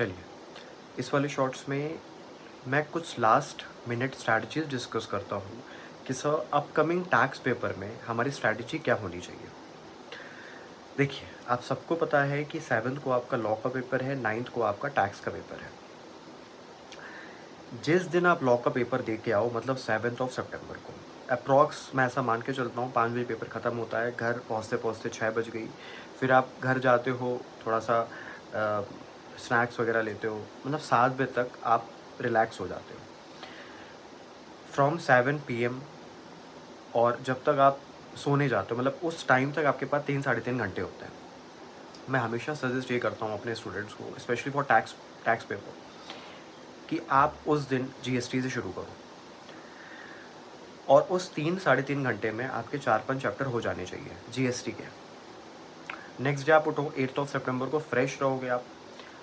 चलिए, इस वाले शॉर्ट्स में मैं कुछ लास्ट मिनट स्ट्रैटेजीज़ डिस्कस करता हूँ कि सर अपकमिंग टैक्स पेपर में हमारी स्ट्रैटेजी क्या होनी चाहिए। देखिए, आप सबको पता है कि 7th को आपका लॉ का पेपर है, 9th को आपका टैक्स का पेपर है। जिस दिन आप लॉ का पेपर दे के आओ, मतलब 7th ऑफ सितंबर को अप्रॉक्स, मैं ऐसा मान के चलता हूँ 5 बजे पेपर ख़त्म होता है, घर पहुँचते-पहुँचते 6 बज गई। फिर आप घर जाते हो, थोड़ा-सा स्नैक्स वगैरह लेते हो, मतलब 7 बजे तक आप रिलैक्स हो जाते हो। फ्रॉम 7 पीएम और जब तक आप सोने जाते हो, मतलब उस टाइम तक आपके पास 3 साढ़े 3 घंटे होते हैं। मैं हमेशा सजेस्ट ये करता हूँ अपने स्टूडेंट्स को, स्पेशली फॉर टैक्स पेपर, कि आप उस दिन जीएसटी से शुरू करो और उस 3 साढ़े 3 घंटे में आपके 4-5 चैप्टर हो जाने चाहिए जीएसटी के। नेक्स्ट डे आप उठो, 8th ऑफ सितंबर को फ्रेश रहोगे आप,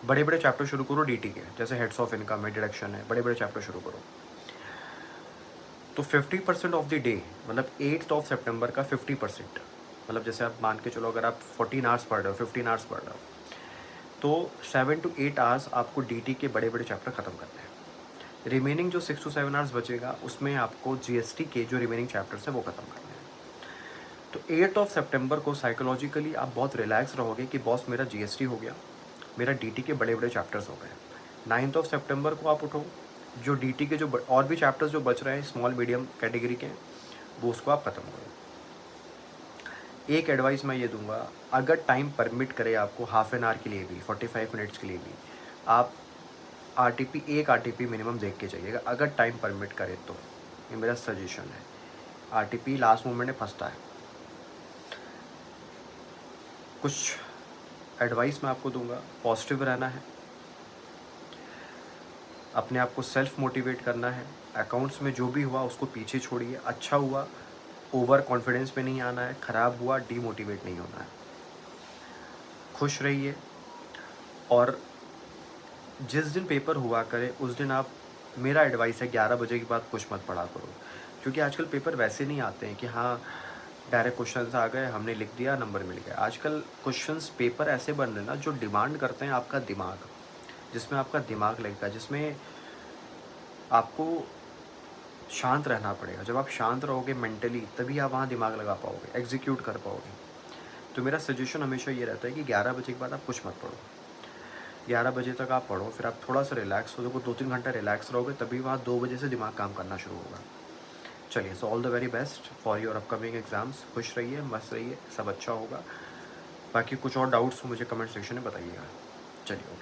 बड़े-बड़े चैप्टर शुरू करो डीटी के, जैसे हेड्स ऑफ इनकम है, डिडक्शन है, बड़े-बड़े चैप्टर शुरू करो। तो 50% ऑफ द डे, मतलब 8th ऑफ सितंबर का 50%, मतलब जैसे आप मान के चलो, अगर आप 14 आवर्स पढ़ रहे हो, 15 आवर्स पढ़ रहे हो, तो 7 to 8 आवर्स आपको डीटी के बड़े-बड़े चैप्टर ख़त्म करने हैं। रिमेनिंग जो 6 to 7 आवर्स बचेगा, उसमें आपको जीएसटी के जो रिमेनिंग चैप्टर्स हैं वो ख़त्म करने हैं। तो 8th ऑफ सितंबर को साइकोलॉजिकली आप बहुत रिलैक्स रहोगे कि बॉस मेरा जीएसटी हो गया, मेरा डीटी के बड़े-बड़े चैप्टर्स हो गए। 9th ऑफ सितंबर को आप उठो, जो डीटी के जो और भी चैप्टर्स जो बच रहे हैं स्मॉल मीडियम कैटेगरी के, वो उसको आप ख़त्म करो। एक एडवाइस मैं ये दूंगा, अगर टाइम परमिट करे आपको हाफ एन आवर के लिए भी, 45 मिनट्स के लिए भी, आप आरटीपी, एक आरटीपी मिनिमम देख के जाइएगा, अगर टाइम परमिट करे तो। ये मेरा सजेशन है। आरटीपी लास्ट मोमेंट में फंसता है। कुछ एडवाइस मैं आपको दूंगा, पॉजिटिव रहना है, अपने आप को सेल्फ मोटिवेट करना है, अकाउंट्स में जो भी हुआ उसको पीछे छोड़िए, अच्छा हुआ ओवर कॉन्फिडेंस में नहीं आना है, ख़राब हुआ डीमोटिवेट नहीं होना है, खुश रहिए। और जिस दिन पेपर हुआ करे उस दिन आप, मेरा एडवाइस है 11 बजे के बाद कुछ मत पढ़ा करो, क्योंकि आजकल पेपर वैसे नहीं आते हैं कि हाँ डायरेक्ट क्वेश्चंस आ गए, हमने लिख दिया, नंबर मिल गया। आजकल क्वेश्चंस पेपर ऐसे बन रहे हैं ना, जो डिमांड करते हैं आपका दिमाग, जिसमें आपका दिमाग लगेगा, जिसमें आपको शांत रहना पड़ेगा। जब आप शांत रहोगे मेंटली, तभी आप वहाँ दिमाग लगा पाओगे, एग्जीक्यूट कर पाओगे। तो मेरा सजेशन हमेशा ये रहता है कि 11 बजे के बाद आप कुछ मत पढ़ो, 11 बजे तक आप पढ़ो, फिर आप थोड़ा सा रिलैक्स हो, देखो 2-3 घंटा रिलैक्स रहोगे, तभी वहाँ 2 बजे से दिमाग काम करना शुरू होगा। चलिए, so all the very best for your upcoming exams. खुश रहिए, मस्त रहिए, सब अच्छा होगा। बाकी कुछ और डाउट्स हो मुझे कमेंट सेक्शन में बताइएगा। चलिए।